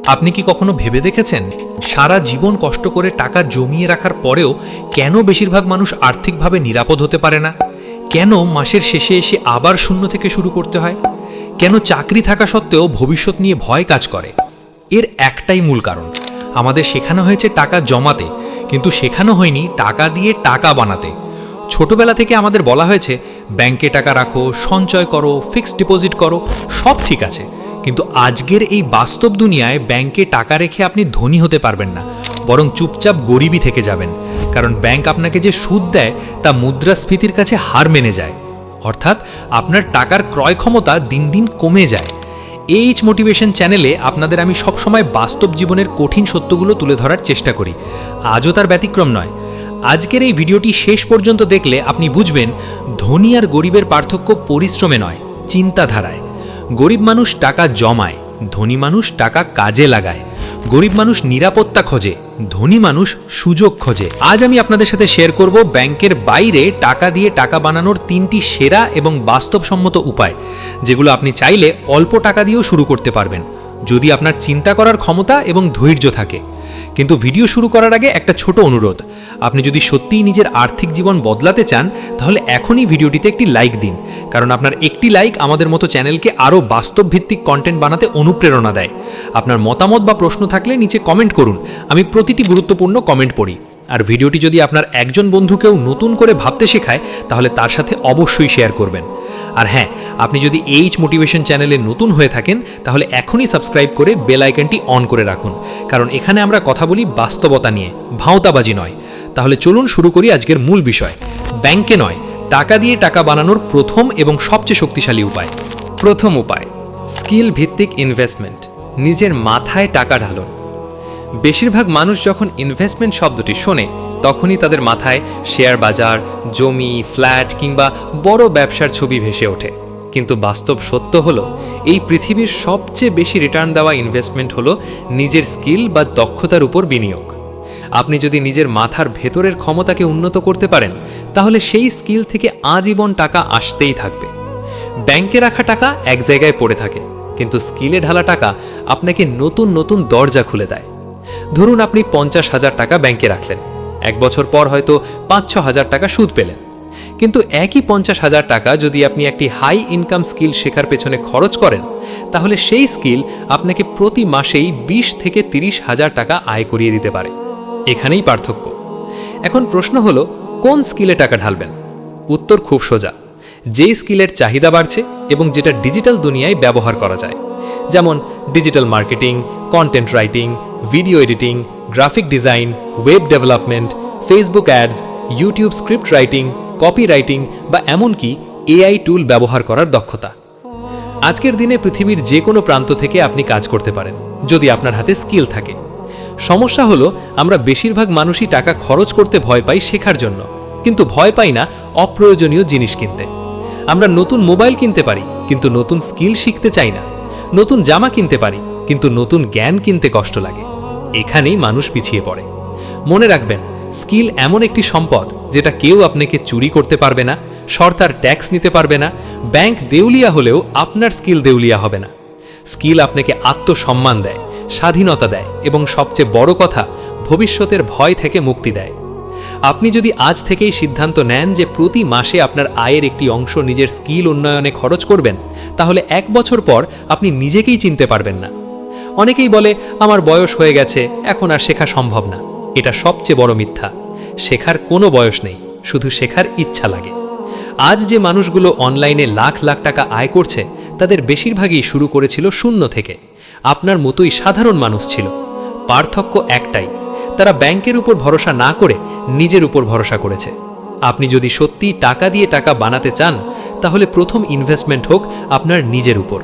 আপনি কি কখনো ভেবে দেখেছেন সারা জীবন কষ্ট করে টাকা জমিয়ে রাখার পরেও কেন বেশিরভাগ মানুষ আর্থিকভাবে নিরাপদ হতে পারে না? কেন মাসের শেষে এসে আবার শূন্য থেকে শুরু করতে হয়? কেন চাকরি থাকা সত্ত্বেও ভবিষ্যৎ নিয়ে ভয় কাজ করে? এর একটাই মূল কারণ, আমাদের শেখানো হয়েছে টাকা জমাতে, কিন্তু শেখানো হয়নি টাকা দিয়ে টাকা বানাতে। ছোটবেলা থেকে আমাদের বলা হয়েছে ব্যাংকে টাকা রাখো, সঞ্চয় করো, ফিক্সড ডিপোজিট করো, সব ঠিক আছে। কিন্তু আজকের এই বাস্তব দুনিয়ায় ব্যাংকে টাকা রেখে আপনি ধনী হতে পারবেন না, বরং চুপচাপ গরিবই থেকে যাবেন। কারণ ব্যাংক আপনাকে যে সুদ দেয় তা মুদ্রাস্ফীতির কাছে হার মেনে যায়, অর্থাৎ আপনার টাকার ক্রয় ক্ষমতা দিন দিন কমে যায়। এইচ মোটিভেশন চ্যানেলে আপনাদের আমি সবসময় বাস্তব জীবনের কঠিন সত্যগুলো তুলে ধরার চেষ্টা করি। আজও তার ব্যতিক্রম নয়। আজকের এই ভিডিওটি শেষ পর্যন্ত দেখলে আপনি বুঝবেন ধনী আর গরিবের পার্থক্য পরিশ্রমে নয়, চিন্তাধারায়। গরিব মানুষ টাকা জমায়, ধনী মানুষ টাকা কাজে লাগায়। গরিব মানুষ নিরাপত্তা খোঁজে, ধনী মানুষ সুযোগ খোঁজে। আজ আমি আপনাদের সাথে শেয়ার করব ব্যাংকের বাইরে টাকা দিয়ে টাকা বানানোর 3টি সেরা এবং বাস্তবসম্মত উপায়, যেগুলো আপনি চাইলে অল্প টাকা দিয়েও শুরু করতে পারবেন, যদি আপনার চিন্তা করার ক্ষমতা এবং ধৈর্য থাকে। কিন্তু ভিডিও শুরু করার আগে একটা ছোট অনুরোধ, আপনি যদি সত্যিই নিজের আর্থিক জীবন বদলাতে চান তাহলে এখনই ভিডিওটিতে একটি লাইক দিন, কারণ আপনার একটি লাইক আমাদের মতো চ্যানেলকে আরও বাস্তবভিত্তিক কন্টেন্ট বানাতে অনুপ্রেরণা দেয়। আপনার মতামত বা প্রশ্ন থাকলে নিচে কমেন্ট করুন, আমি প্রতিটি গুরুত্বপূর্ণ কমেন্ট পড়ি। আর ভিডিওটি যদি আপনার একজন বন্ধুকেও নতুন করে ভাবতে শেখায় তাহলে তার সাথে অবশ্যই শেয়ার করবেন। আর হ্যাঁ, আপনি যদি এইচ মোটিভেশন চ্যানেলে নতুন হয়ে থাকেন তাহলে এখনই সাবস্ক্রাইব করে বেল আইকনটি অন করে রাখুন, কারণ এখানে আমরা কথা বলি বাস্তবতা নিয়ে, ভাওতাবাজি নয়। তাহলে চলুন শুরু করি আজকের মূল বিষয়, ব্যাংকে নয়, টাকা দিয়ে টাকা বানানোর প্রথম এবং সবচেয়ে শক্তিশালী উপায়। প্রথম উপায়, স্কিল ভিত্তিক ইনভেস্টমেন্ট। নিজের মাথায় টাকা ঢালুন। বেশিরভাগ মানুষ যখন ইনভেস্টমেন্ট শব্দটি শোনে তখনই তাদের মাথায় শেয়ার বাজার, জমি, ফ্ল্যাট কিংবা বড় ব্যবসার ছবি ভেসে ওঠে। কিন্তু বাস্তব সত্য হলো এই পৃথিবীর সবচেয়ে বেশি রিটার্ন দেওয়া ইনভেস্টমেন্ট হলো নিজের স্কিল বা দক্ষতার উপর বিনিয়োগ। আপনি যদি নিজের মাথার ভেতরের ক্ষমতাকে উন্নত করতে পারেন তাহলে সেই স্কিল থেকে আজীবন টাকা আসতেই থাকবে। ব্যাংকে রাখা টাকা এক জায়গায় পড়ে থাকে, কিন্তু স্কিলে ঢালা টাকা আপনাকে নতুন নতুন দরজা খুলে দেয়। ধরুন আপনি 50,000 টাকা ব্যাংকে রাখলেন, 1 বছর পর হয়তো 5-6 হাজার টাকা সুদ পেলেন। কিন্তু একই 50,000 টাকা যদি আপনি একটি হাই ইনকাম স্কিল শেখার পেছনে খরচ করেন তাহলে সেই স্কিল আপনাকে প্রতি মাসেই 20 থেকে 30 হাজার টাকা আয় করিয়ে দিতে পারে। এখানেই পার্থক্য। এখন প্রশ্ন হলো, কোন স্কিলে টাকা ঢালবেন? উত্তর খুব সোজা, যেই স্কিলের চাহিদা বাড়ছে এবং যেটা ডিজিটাল দুনিয়ায় ব্যবহার করা যায়, যেমন digital marketing, content writing, video editing, graphic design, web development, Facebook ads, YouTube script writing, copy writing বা এমনকি এআই টুল ব্যবহার করার দক্ষতা। আজকের দিনে পৃথিবীর যে কোনো প্রান্ত থেকে আপনি কাজ করতে পারেন যদি আপনার হাতে স্কিল থাকে। সমস্যা হলো আমরা বেশিরভাগ মানুষই টাকা খরচ করতে ভয় পাই শেখার জন্য, কিন্তু ভয় পাই না অপ্রয়োজনীয় জিনিস কিনতে। আমরা নতুন মোবাইল কিনতে পারি কিন্তু নতুন স্কিল শিখতে চাই না, নতুন জামা কিনতে পারি কিন্তু নতুন জ্ঞান কিনতে কষ্ট লাগে। এখানেই মানুষ পিছিয়ে পড়ে। মনে রাখবেন, স্কিল এমন একটি সম্পদ যেটা কেউ আপনাকে চুরি করতে পারবে না, সরকার ট্যাক্স নিতে পারবে না, ব্যাংক দেউলিয়া হলেও আপনার স্কিল দেউলিয়া হবে না। স্কিল আপনাকে আত্মসম্মান দেয়, স্বাধীনতা দেয় এবং সবচেয়ে বড় কথা, ভবিষ্যতের ভয় থেকে মুক্তি দেয়। আপনি যদি আজ থেকেই সিদ্ধান্ত নেন যে প্রতি মাসে আপনার আয়ের একটি অংশ নিজের স্কিল উন্নয়নে খরচ করবেন, তাহলে 1 বছর পর আপনি নিজেকেই চিনতে পারবেন না। অনেকেই বলে আমার বয়স হয়ে গেছে, এখন আর শেখা সম্ভব না। এটা সবচেয়ে বড় মিথ্যা। শেখার কোনো বয়স নেই, শুধু শেখার ইচ্ছা লাগে। আজ যে মানুষগুলো অনলাইনে লাখ লাখ টাকা আয় করছে তাদের বেশিরভাগই শুরু করেছিল শূন্য থেকে। আপনার মতোই সাধারণ মানুষ ছিল। পার্থক্য একটাই, তারা ব্যাংকের উপর ভরসা না করে নিজের উপর ভরসা করেছে। আপনি যদি সত্যি টাকা দিয়ে টাকা বানাতে চান তাহলে প্রথম ইনভেস্টমেন্ট হোক আপনার নিজের উপর।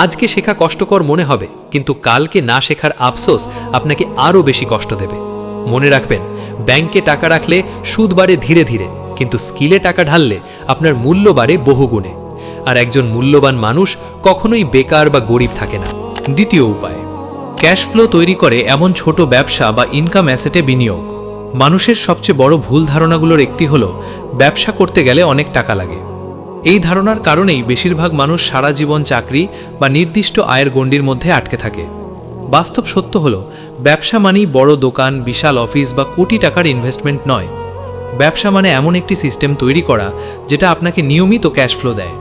আজকে শেখা কষ্টকর মনে হবে, কিন্তু কালকে না শেখার আফসোস আপনাকে আরও বেশি কষ্ট দেবে। মনে রাখবেন, ব্যাংকে টাকা রাখলে সুদ বাড়ে ধীরে ধীরে, কিন্তু স্কিলে টাকা ঢাললে আপনার মূল্য বাড়ে বহুগুণে। আর একজন মূল্যবান মানুষ কখনোই বেকার বা গরিব থাকে না। দ্বিতীয় উপায়, ক্যাশ ফ্লো তৈরি করে এমন ছোট ব্যবসা বা ইনকাম অ্যাসেটে বিনিয়োগ। মানুষের সবচেয়ে বড় ভুল ধারণাগুলোর একটি হলো ব্যবসা করতে গেলে অনেক টাকা লাগে। এই ধারণার কারণেই বেশিরভাগ মানুষ সারা জীবন চাকরি বা নির্দিষ্ট আয়ের গণ্ডির মধ্যে আটকে থাকে। বাস্তব সত্য হলো ব্যবসা মানেই বড় দোকান, বিশাল অফিস বা কোটি টাকার ইনভেস্টমেন্ট নয়। ব্যবসা মানে এমন একটি সিস্টেম তৈরি করা যেটা আপনাকে নিয়মিত ক্যাশ ফ্লো দেয়।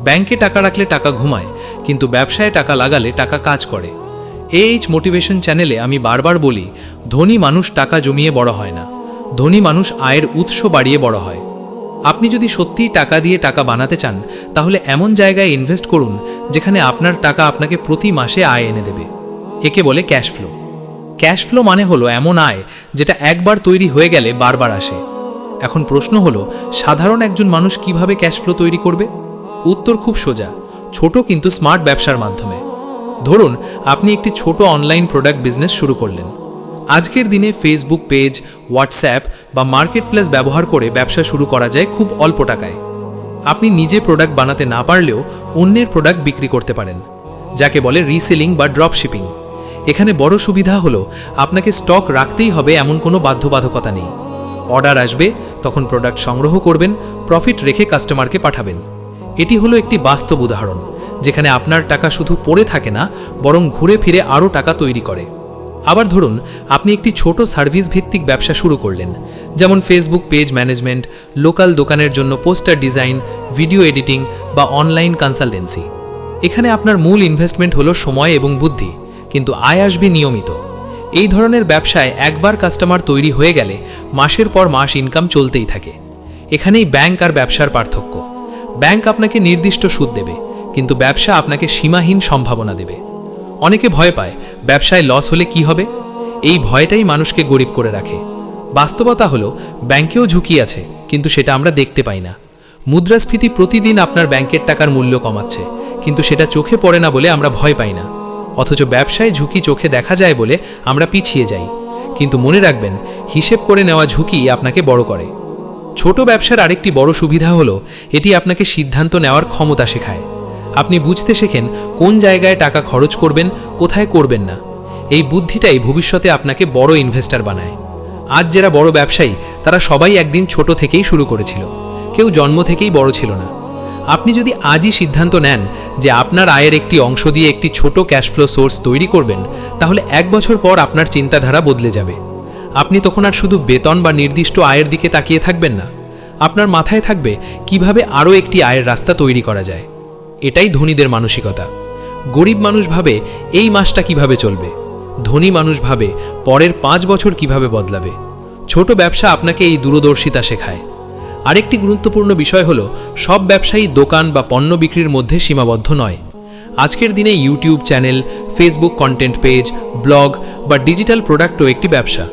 ব্যাংকে টাকা রাখলে টাকা ঘুমায়, কিন্তু ব্যবসায় টাকা লাগালে টাকা কাজ করে। এইচ মোটিভেশন চ্যানেলে আমি বারবার বলি, ধনী মানুষ টাকা জমিয়ে বড় হয় না, ধনী মানুষ আয়ের উৎস বাড়িয়ে বড় হয়। আপনি যদি সত্যিই টাকা দিয়ে টাকা বানাতে চান, তাহলে এমন জায়গায় ইনভেস্ট করুন যেখানে আপনার টাকা আপনাকে প্রতি মাসে আয় এনে দেবে। একে বলে ক্যাশ ফ্লো। ক্যাশ ফ্লো মানে হলো এমন আয় যেটা একবার তৈরি হয়ে গেলে বারবার আসে। এখন প্রশ্ন হলো, সাধারণ একজন মানুষ কিভাবে ক্যাশ ফ্লো তৈরি করবে? উত্তর খুব সোজা, ছোট কিন্তু স্মার্ট ব্যবসার মাধ্যমে। ধরুন আপনি একটি ছোট অনলাইন প্রোডাক্ট বিজনেস শুরু করলেন। আজকের দিনে ফেসবুক পেজ, হোয়াটসঅ্যাপ বা মার্কেট প্লেস ব্যবহার করে ব্যবসা শুরু করা যায় খুব অল্প টাকায়। আপনি নিজে প্রোডাক্ট বানাতে না পারলেও অন্যের প্রোডাক্ট বিক্রি করতে পারেন, যাকে বলে রিসেলিং বা ড্রপ শিপিং। এখানে বড় সুবিধা হলো আপনাকে স্টক রাখতেই হবে এমন কোনো বাধ্যবাধকতা নেই। অর্ডার আসবে, তখন প্রোডাক্ট সংগ্রহ করবেন, প্রফিট রেখে কাস্টমারকে পাঠাবেন। এটি হলো একটি বাস্তব উদাহরণ যেখানে আপনার টাকা শুধু পড়ে থাকে না, বরং ঘুরে ফিরে আরও টাকা তৈরি করে। আবার ধরুন আপনি একটি ছোট সার্ভিস ভিত্তিক ব্যবসা শুরু করলেন, যেমন ফেসবুক পেজ ম্যানেজমেন্ট, লোকাল দোকানের জন্য পোস্টার ডিজাইন, ভিডিও এডিটিং বা অনলাইন কনসালটেন্সি। এখানে আপনার মূল ইনভেস্টমেন্ট হলো সময় এবং বুদ্ধি, কিন্তু আয় আসবে নিয়মিত। এই ধরনের ব্যবসায় একবার কাস্টমার তৈরি হয়ে গেলে মাসের পর মাস ইনকাম চলতেই থাকে। এখানেই ব্যাংক আর ব্যবসার পার্থক্য। ব্যাংক আপনাকে নির্দিষ্ট সুদ দেবে, কিন্তু ব্যবসা আপনাকে সীমাহীন সম্ভাবনা দেবে। অনেকে ভয় পায় ব্যবসায় লস হলে কি হবে, এই ভয়টাই মানুষকে গরিব করে রাখে। বাস্তবতা হলো ব্যাংকেও ঝুঁকি আছে, কিন্তু সেটা আমরা দেখতে পাই না। মুদ্রাস্ফীতি প্রতিদিন আপনার ব্যাংকের টাকার মূল্য কমাচ্ছে, কিন্তু সেটা চোখে পড়ে না বলে আমরা ভয় পাই না। অথচ ব্যবসায় ঝুঁকি চোখে দেখা যায় বলে আমরা পিছিয়ে যাই। কিন্তু মনে রাখবেন, হিসেব করে নেওয়া ঝুঁকি আপনাকে বড় করে। ছোট ব্যবসার আরেকটি বড় সুবিধা হলো এটি আপনাকে সিদ্ধান্ত নেওয়ার ক্ষমতা শেখায়। আপনি বুঝতে শেখেন কোন জায়গায় টাকা খরচ করবেন, কোথায় করবেন না। এই বুদ্ধিটাই ভবিষ্যতে আপনাকে বড় ইনভেস্টর বানায়। আজ যারা বড় ব্যবসায়ী, তারা সবাই একদিন ছোট থেকেই শুরু করেছিল, কেউ জন্ম থেকেই বড় ছিল না। আপনি যদি আজই সিদ্ধান্ত নেন যে আপনার আয়ের একটি অংশ দিয়ে একটি ছোট ক্যাশ ফ্লো সোর্স তৈরি করবেন, তাহলে 1 বছর পর আপনার চিন্তাধারা বদলে যাবে। আপনি তখন আর শুধু বেতন বা নির্দিষ্ট আয়ের দিকে তাকিয়ে থাকবেন না, আপনার মাথায় থাকবে কিভাবে আরও একটি আয়ের রাস্তা তৈরি করা যায়। এটাই ধনীদের মানসিকতা। গরিব মানুষ ভাবে এই মাসটা কিভাবে চলবে, ধনী মানুষ ভাবে পরের 5 বছর কিভাবে বদলাবে। ছোট ব্যবসা আপনাকে এই দূরদর্শিতা শেখায়। আরেকটি গুরুত্বপূর্ণ বিষয় হলো, সব ব্যবসায়ী দোকান বা পণ্য বিক্রির মধ্যে সীমাবদ্ধ নয়। আজকের দিনে YouTube channel, Facebook content page, blog বা ডিজিটাল প্রোডাক্টও একটি ব্যবসা।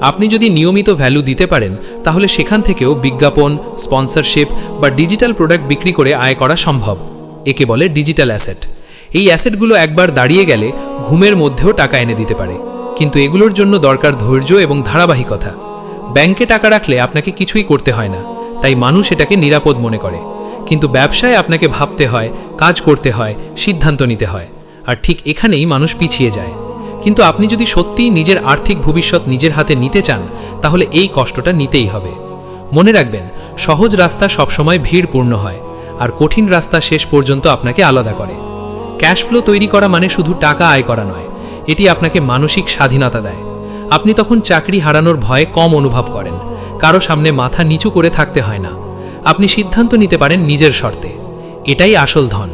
আপনি যদি নিয়মিত ভ্যালু দিতে পারেন, তাহলে সেখান থেকেও বিজ্ঞাপন, স্পন্সরশিপ বা ডিজিটাল প্রোডাক্ট বিক্রি করে আয় করা সম্ভব। একে বলে ডিজিটাল অ্যাসেট। এই অ্যাসেটগুলো একবার দাঁড়িয়ে গেলে ঘুমের মধ্যেও টাকা এনে দিতে পারে, কিন্তু এগুলোর জন্য দরকার ধৈর্য এবং ধারাবাহিকতা। ব্যাংকে টাকা রাখলে আপনাকে কিছুই করতে হয় না, তাই মানুষ এটাকে নিরাপদ মনে করে। কিন্তু ব্যবসায় আপনাকে ভাবতে হয়, কাজ করতে হয়, সিদ্ধান্ত নিতে হয়, আর ঠিক এখানেই মানুষ পিছিয়ে যায়। কিন্তু আপনি যদি সত্যিই নিজের আর্থিক ভবিষ্যৎ নিজের হাতে নিতে চান, তাহলে এই কষ্টটা নিতেই হবে। মনে রাখবেন, সহজ রাস্তা সবসময় ভিড়পূর্ণ হয়, আর কঠিন রাস্তা শেষ পর্যন্ত আপনাকে আলাদা করে। ক্যাশ ফ্লো তৈরি করা মানে শুধু টাকা আয় করা নয়, এটি আপনাকে মানসিক স্বাধীনতা দেয়। আপনি তখন চাকরি হারানোর ভয় কম অনুভব করেন, কারো সামনে মাথা নিচু করে থাকতে হয় না। আপনি সিদ্ধান্ত নিতে পারেন নিজের শর্তে। এটাই আসল ধন।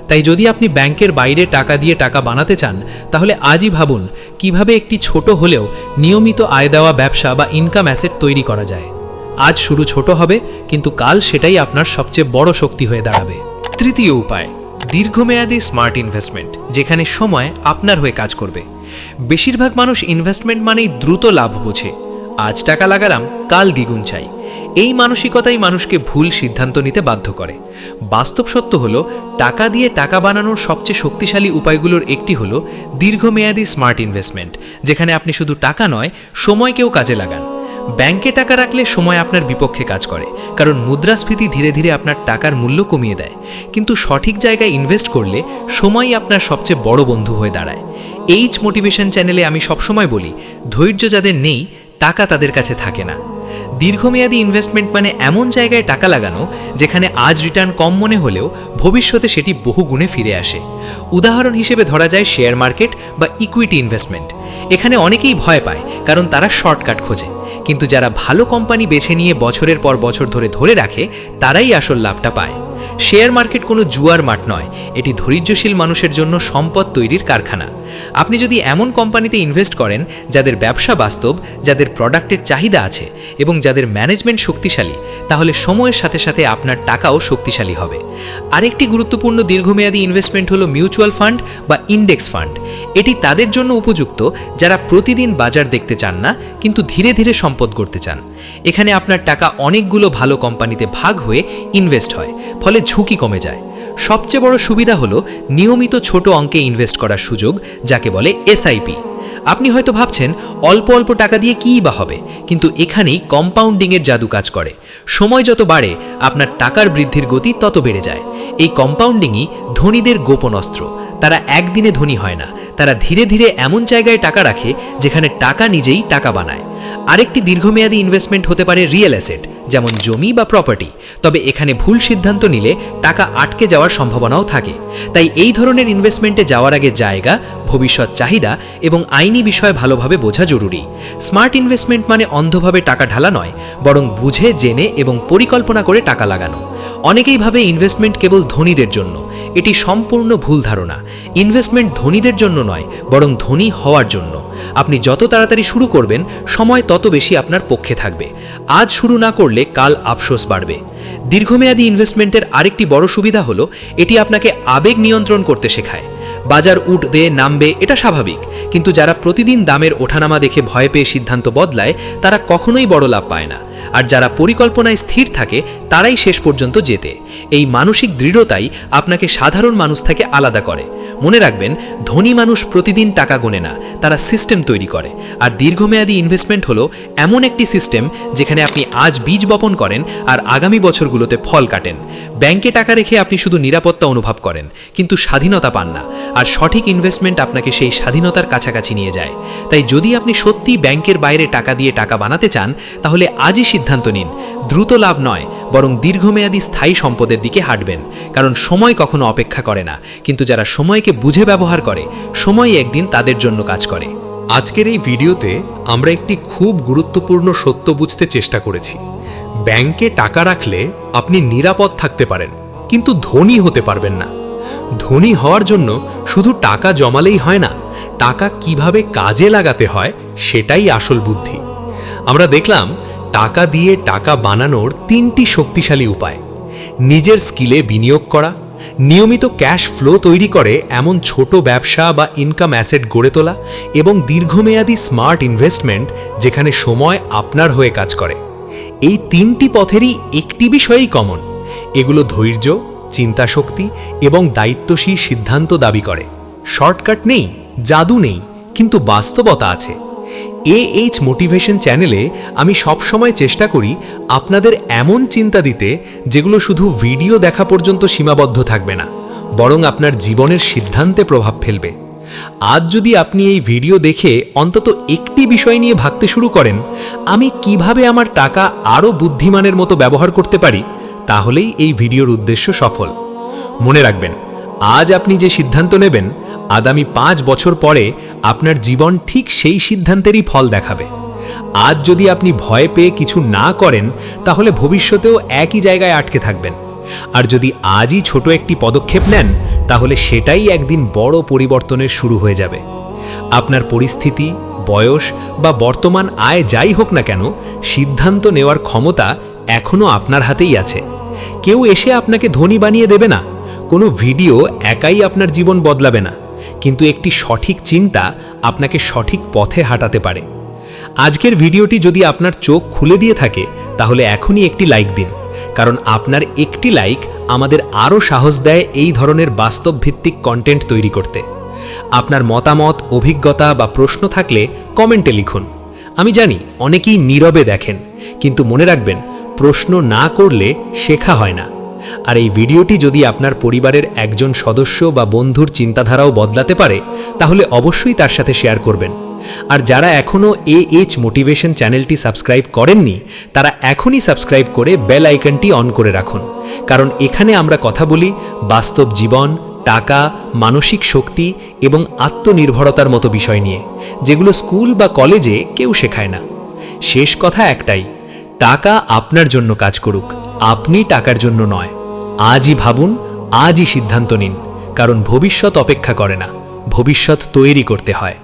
তাই যদি আপনি ব্যাংকের বাইরে টাকা দিয়ে টাকা বানাতে চান, তাহলে আজই ভাবুন কিভাবে একটি ছোট হলেও নিয়মিত আয় দেওয়া ব্যবসা বা ইনকাম অ্যাসেট তৈরি করা যায়। আজ শুরু ছোট হবে, কিন্তু কাল সেটাই আপনার সবচেয়ে বড় শক্তি হয়ে দাঁড়াবে। তৃতীয় উপায়, দীর্ঘমেয়াদী স্মার্ট ইনভেস্টমেন্ট, যেখানে সময় আপনার হয়ে কাজ করবে। বেশিরভাগ মানুষ ইনভেস্টমেন্ট মানেই দ্রুত লাভ বোঝে। আজ টাকা লাগালাম, কাল দ্বিগুণ চাই। এই মানসিকতাই মানুষকে ভুল সিদ্ধান্ত নিতে বাধ্য করে। বাস্তব সত্য হলো, টাকা দিয়ে টাকা বানানোর সবচেয়ে শক্তিশালী উপায়গুলোর একটি হলো দীর্ঘমেয়াদী স্মার্ট ইনভেস্টমেন্ট, যেখানে আপনি শুধু টাকা নয়, সময়কেও কাজে লাগান। ব্যাংকে টাকা রাখলে সময় আপনার বিপক্ষে কাজ করে, কারণ মুদ্রাস্ফীতি ধীরে ধীরে আপনার টাকার মূল্য কমিয়ে দেয়। কিন্তু সঠিক জায়গায় ইনভেস্ট করলে সময়ই আপনার সবচেয়ে বড় বন্ধু হয়ে দাঁড়ায়। এইচ মোটিভেশন চ্যানেলে আমি সবসময় বলি, ধৈর্য যাদের নেই, টাকা তাদের কাছে থাকে না। দীর্ঘমেয়াদী ইনভেস্টমেন্ট মানে এমন জায়গায় টাকা লাগানো যেখানে আজ রিটার্ন কম মনে হলেও ভবিষ্যতে সেটি বহু গুণে ফিরে আসে। উদাহরণ হিসেবে ধরা যায় শেয়ার মার্কেট বা ইকুইটি ইনভেস্টমেন্ট। এখানে অনেকেই ভয় পায় কারণ তারা শর্টকাট খোঁজে, কিন্তু যারা ভালো কোম্পানি বেছে নিয়ে বছরের পর বছর ধরে রাখে তারাই আসল লাভটা পায়। শেয়ার মার্কেট কোনো জুয়ার মাঠ নয়, এটি ধৈর্যশীল মানুষের জন্য সম্পদ তৈরির কারখানা। আপনি যদি এমন কোম্পানিতে ইনভেস্ট করেন যাদের ব্যবসা বাস্তব, যাদের প্রোডাক্টের চাহিদা আছে এবং যাদের ম্যানেজমেন্ট শক্তিশালী, তাহলে সময়ের সাথে সাথে আপনার টাকাও শক্তিশালী হবে। আরেকটি গুরুত্বপূর্ণ দীর্ঘমেয়াদী ইনভেস্টমেন্ট হলো মিউচুয়াল ফান্ড বা ইন্ডেক্স ফান্ড। এটি তাদের জন্য উপযুক্ত যারা প্রতিদিন বাজার দেখতে চান না, কিন্তু ধীরে ধীরে সম্পদ গড়তে চান। এখানে আপনার টাকা অনেকগুলো ভালো কোম্পানিতে ভাগ হয়ে ইনভেস্ট হয়, ফলে ঝুঁকি কমে যায়। সবচেয়ে বড় সুবিধা হলো নিয়মিত ছোট অঙ্কে ইনভেস্ট করার সুযোগ, যাকে বলে এসআইপি। আপনি হয়তো ভাবছেন অল্প অল্প টাকা দিয়ে কী বা হবে, কিন্তু এখানেই কম্পাউন্ডিংয়ের জাদু কাজ করে। সময় যত বাড়ে আপনার টাকার বৃদ্ধির গতি তত বেড়ে যায়। এই কম্পাউন্ডিংই ধনীদের গোপন অস্ত্র। তারা একদিনে ধনী হয় না, তারা ধীরে ধীরে এমন জায়গায় টাকা রাখে যেখানে টাকা নিজেই টাকা বানায়। আরেকটি দীর্ঘমেয়াদী ইনভেস্টমেন্ট হতে পারে রিয়েল অ্যাসেট, যেমন জমি বা প্রপার্টি। তবে এখানে ভুল সিদ্ধান্ত নিলে টাকা আটকে যাওয়ার সম্ভাবনাও থাকে। তাই এই ধরনের ইনভেস্টমেন্টে যাওয়ার আগে জায়গা, ভবিষ্যৎ চাহিদা এবং আইনি বিষয় ভালোভাবে বোঝা জরুরি। স্মার্ট ইনভেস্টমেন্ট মানে অন্ধভাবে টাকা ঢালা নয়, বরং বুঝে জেনে এবং পরিকল্পনা করে টাকা লাগানো। অনেকেই ভাবে ইনভেস্টমেন্ট কেবল ধনীদের জন্য। এটি সম্পূর্ণ ভুল ধারণা। ইনভেস্টমেন্ট ধনীদের জন্য নয়, বরং ধনী হওয়ার জন্য। আপনি যত তাড়াতাড়ি শুরু করবেন, সময় তত বেশি আপনার পক্ষে থাকবে। আজ শুরু না করলে কাল আফসোস বাড়বে। দীর্ঘমেয়াদী ইনভেস্টমেন্টের আরেকটি বড় সুবিধা হলো এটি আপনাকে আবেগ নিয়ন্ত্রণ করতে শেখায়। বাজার উঠবে নামবে এটা স্বাভাবিক, কিন্তু যারা প্রতিদিন দামের ওঠানামা দেখে ভয় পেয়ে সিদ্ধান্ত বদলায় তারা কখনোই বড় লাভ পায় না। আর যারা পরিকল্পনায় স্থির থাকে তারাই শেষ পর্যন্ত জেতে। এই মানসিক দৃঢ়তাই আপনাকে সাধারণ মানুষ থেকে আলাদা করে। মনে রাখবেন, ধনী মানুষ প্রতিদিন টাকা গোনে না, তারা সিস্টেম তৈরি করে। আর দীর্ঘমেয়াদী ইনভেস্টমেন্ট হলো এমন একটি সিস্টেম যেখানে আপনি আজ বীজ বপন করেন আর আগামী বছরগুলোতে ফল কাটেন। ব্যাংকে টাকা রেখে আপনি শুধু নিরাপত্তা অনুভব করেন, কিন্তু স্বাধীনতা পান না। আর সঠিক ইনভেস্টমেন্ট আপনাকে সেই স্বাধীনতার কাছাকাছি নিয়ে যায়। তাই যদি আপনি সত্যিই ব্যাংকের বাইরে টাকা দিয়ে টাকা বানাতে চান, তাহলে আজই সিদ্ধান্ত নিন। দ্রুত লাভ নয়, বরং দীর্ঘমেয়াদী স্থায়ী সম্পদের দিকে হাঁটবেন। কারণ সময় কখনো অপেক্ষা করে না, কিন্তু যারা সময়কে বুঝে ব্যবহার করে, সময় একদিন তাদের জন্য কাজ করে। আজকের এই ভিডিওতে আমরা একটি খুব গুরুত্বপূর্ণ সত্য বুঝতে চেষ্টা করেছি। ব্যাংকে টাকা রাখলে আপনি নিরাপদ থাকতে পারেন, কিন্তু ধনী হতে পারবেন না। ধনী হওয়ার জন্য শুধু টাকা জমালেই হয় না, টাকা কিভাবে কাজে লাগাতে হয় সেটাই আসল বুদ্ধি। আমরা দেখলাম টাকা দিয়ে টাকা বানানোর 3টি শক্তিশালী উপায়: নিজের স্কিলে বিনিয়োগ করা, নিয়মিত ক্যাশ ফ্লো তৈরি করে এমন ছোট ব্যবসা বা ইনকাম অ্যাসেট গড়ে তোলা, এবং দীর্ঘমেয়াদী স্মার্ট ইনভেস্টমেন্ট যেখানে সময় আপনার হয়ে কাজ করে। এই 3টি পথেরই একটি বিষয়ই কমন: এগুলো ধৈর্য, চিন্তাশক্তি এবং দায়িত্বশীল সিদ্ধান্ত দাবি করে। শর্টকাট নেই, জাদু নেই, কিন্তু বাস্তবতা আছে। AH মোটিভেশন চ্যানেলে আমি সবসময় চেষ্টা করি আপনাদের এমন চিন্তা দিতে যেগুলো শুধু ভিডিও দেখা পর্যন্ত সীমাবদ্ধ থাকবে না, বরং আপনার জীবনের সিদ্ধান্তে প্রভাব ফেলবে। আজ যদি আপনি এই ভিডিও দেখে অন্তত একটি বিষয় নিয়ে ভাবতে শুরু করেন, আমি কিভাবে আমার টাকা আরও বুদ্ধিমানের মতো ব্যবহার করতে পারি, তাহলেই এই ভিডিওর উদ্দেশ্য সফল। মনে রাখবেন, আজ আপনি যে সিদ্ধান্ত নেবেন, আগামী 5 বছর পরে আপনার জীবন ঠিক সেই সিদ্ধান্তেরই ফল দেখাবে। আজ যদি আপনি ভয় পেয়ে কিছু না করেন, তাহলে ভবিষ্যতেও একই জায়গায় আটকে থাকবেন। আর যদি আজই ছোট একটি পদক্ষেপ নেন, তাহলে সেটাই একদিন বড় পরিবর্তনের শুরু হয়ে যাবে। আপনার পরিস্থিতি, বয়স বা বর্তমান আয় যাই হোক না কেন, সিদ্ধান্ত নেওয়ার ক্ষমতা এখনও আপনার হাতেই আছে। কেউ এসে আপনাকে ধনী বানিয়ে দেবে না, কোনো ভিডিও একাই আপনার জীবন বদলাবে না, কিন্তু একটি সঠিক চিন্তা আপনাকে সঠিক পথে হাঁটাতে পারে। আজকের ভিডিওটি যদি আপনার চোখ খুলে দিয়ে থাকে, তাহলে এখনই একটি লাইক দিন, কারণ আপনার একটি লাইক আমাদের আরও সাহস দেয় এই ধরনের বাস্তবভিত্তিক কন্টেন্ট তৈরি করতে। আপনার মতামত, অভিজ্ঞতা বা প্রশ্ন থাকলে কমেন্টে লিখুন। আমি জানি অনেকেই নীরবে দেখেন, কিন্তু মনে রাখবেন, প্রশ্ন না করলে শেখা হয় না। আর এই ভিডিওটি যদি আপনার পরিবারের একজন সদস্য বা বন্ধুর চিন্তাধারাও বদলাতে পারে, তাহলে অবশ্যই তার সাথে শেয়ার করবেন। আর যারা এখনও AH মোটিভেশন চ্যানেলটি সাবস্ক্রাইব করেননি তারা এখনই সাবস্ক্রাইব করে বেল আইকনটি অন করে রাখুন, কারণ এখানে আমরা কথা বলি বাস্তব জীবন, টাকা, মানসিক শক্তি এবং আত্মনির্ভরতার মতো বিষয় নিয়ে, যেগুলো স্কুল বা কলেজে কেউ শেখায় না। শেষ কথা একটাই, টাকা আপনার জন্য কাজ করুক, আপনি টাকার জন্য নয়। আজই ভাবুন, আজই সিদ্ধান্ত নিন, কারণ ভবিষ্যৎ অপেক্ষা করে না, ভবিষ্যৎ তৈরি করতে হয়।